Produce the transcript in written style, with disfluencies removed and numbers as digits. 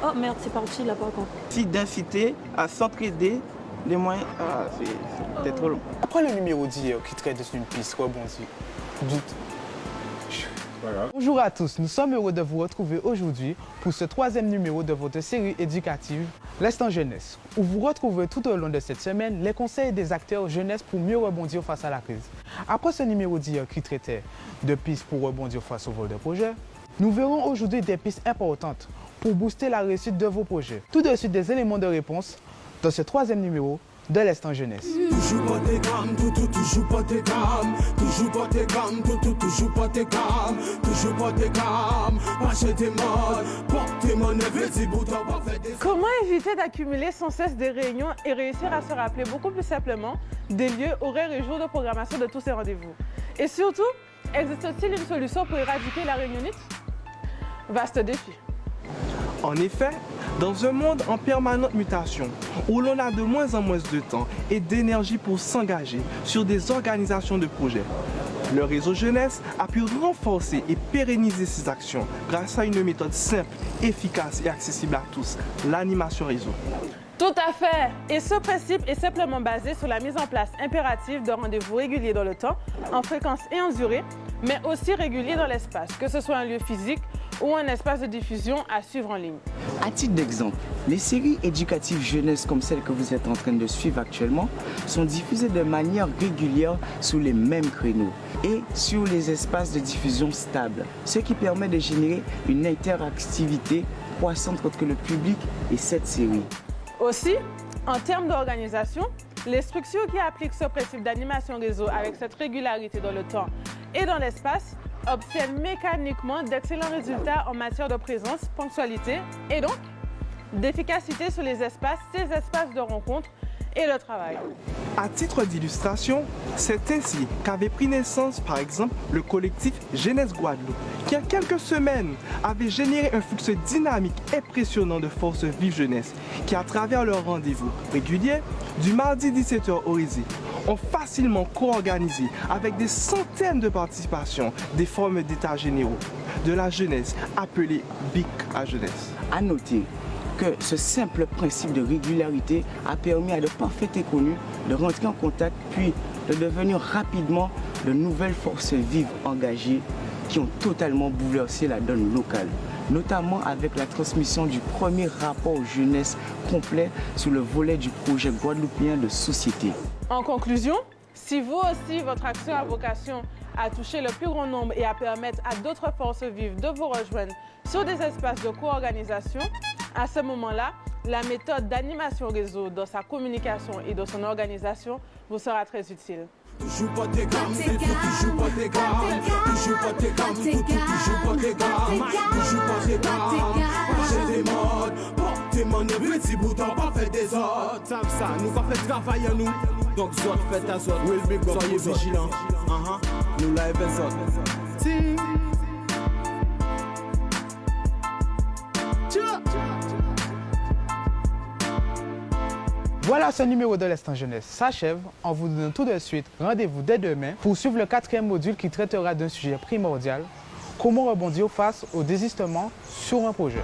Oh merde, c'est parti là par contre. Si d'inciter à s'entraider, les moyens, c'est peut-être trop long. Après le numéro d'hier qui traite d'une piste rebondie, doute. Bonjour à tous, nous sommes heureux de vous retrouver aujourd'hui pour ce troisième numéro de votre série éducative L'Instant Jeunesse, où vous retrouvez tout au long de cette semaine les conseils des acteurs jeunesse pour mieux rebondir face à la crise. Après ce numéro d'hier qui traitait de pistes pour rebondir face au vol de projet, nous verrons aujourd'hui des pistes importantes pour booster la réussite de vos projets. Tout de suite des éléments de réponse dans ce troisième numéro de l'Instant Jeunesse. Toujours pas tes gammes, toujours pas tes gammes, toujours pas tes gammes, toujours pas tes gammes, toujours pas tes gammes, passer tes modes, porter mon évêque, bouton pas fait des... Comment éviter d'accumuler sans cesse des réunions et réussir à se rappeler beaucoup plus simplement des lieux, horaires et jours de programmation de tous ces rendez-vous? Et surtout, existe-t-il une solution pour éradiquer la réunionnite? Vaste défi. En effet, dans un monde en permanente mutation, où l'on a de moins en moins de temps et d'énergie pour s'engager sur des organisations de projets, le réseau jeunesse a pu renforcer et pérenniser ses actions grâce à une méthode simple, efficace et accessible à tous, l'animation réseau. Tout à fait. Et ce principe est simplement basé sur la mise en place impérative de rendez-vous réguliers dans le temps, en fréquence et en durée, mais aussi réguliers dans l'espace, que ce soit un lieu physique ou un espace de diffusion à suivre en ligne. À titre d'exemple, les séries éducatives jeunesse comme celle que vous êtes en train de suivre actuellement sont diffusées de manière régulière sur les mêmes créneaux et sur les espaces de diffusion stables, ce qui permet de générer une interactivité croissante entre le public et cette série. Aussi, en termes d'organisation, les structures qui appliquent ce principe d'animation réseau avec cette régularité dans le temps et dans l'espace obtiennent mécaniquement d'excellents résultats en matière de présence, ponctualité et donc d'efficacité sur les espaces, ces espaces de rencontre et de travail. À titre d'illustration, c'est ainsi qu'avait pris naissance par exemple le collectif Jeunesse Guadeloupe, qui en quelques semaines avait généré un flux dynamique impressionnant de forces vives jeunesse, qui à travers leurs rendez-vous réguliers, du mardi 17h au RISI, ont facilement co-organisé avec des centaines de participations des formes d'états généraux de la jeunesse appelées BIC à jeunesse. À noter que ce simple principe de régularité a permis à de parfaits inconnus de rentrer en contact puis de devenir rapidement de nouvelles forces vives engagées qui ont totalement bouleversé la donne locale, notamment avec la transmission du premier rapport jeunesse complet sur le volet du projet guadeloupéen de société. En conclusion, si vous aussi, votre action a vocation à toucher le plus grand nombre et à permettre à d'autres forces vives de vous rejoindre sur des espaces de co-organisation, à ce moment-là, la méthode d'animation réseau dans sa communication et dans son organisation vous sera très utile. Toujours pas tes gammes, toujours pas tes gammes, toujours pas tes gammes, toujours pas tes gammes, toujours pas tes gammes, passer des modes, porter mon évêque, bouton pas fait des autres. Ça, nous pas fait travailler nous. Donc, soit faites à soit, soyez vigilants. Nous live et autres. Voilà, ce numéro de l'Instant Jeunesse s'achève en vous donnant tout de suite rendez-vous dès demain pour suivre le quatrième module qui traitera d'un sujet primordial, comment rebondir face au désistement sur un projet.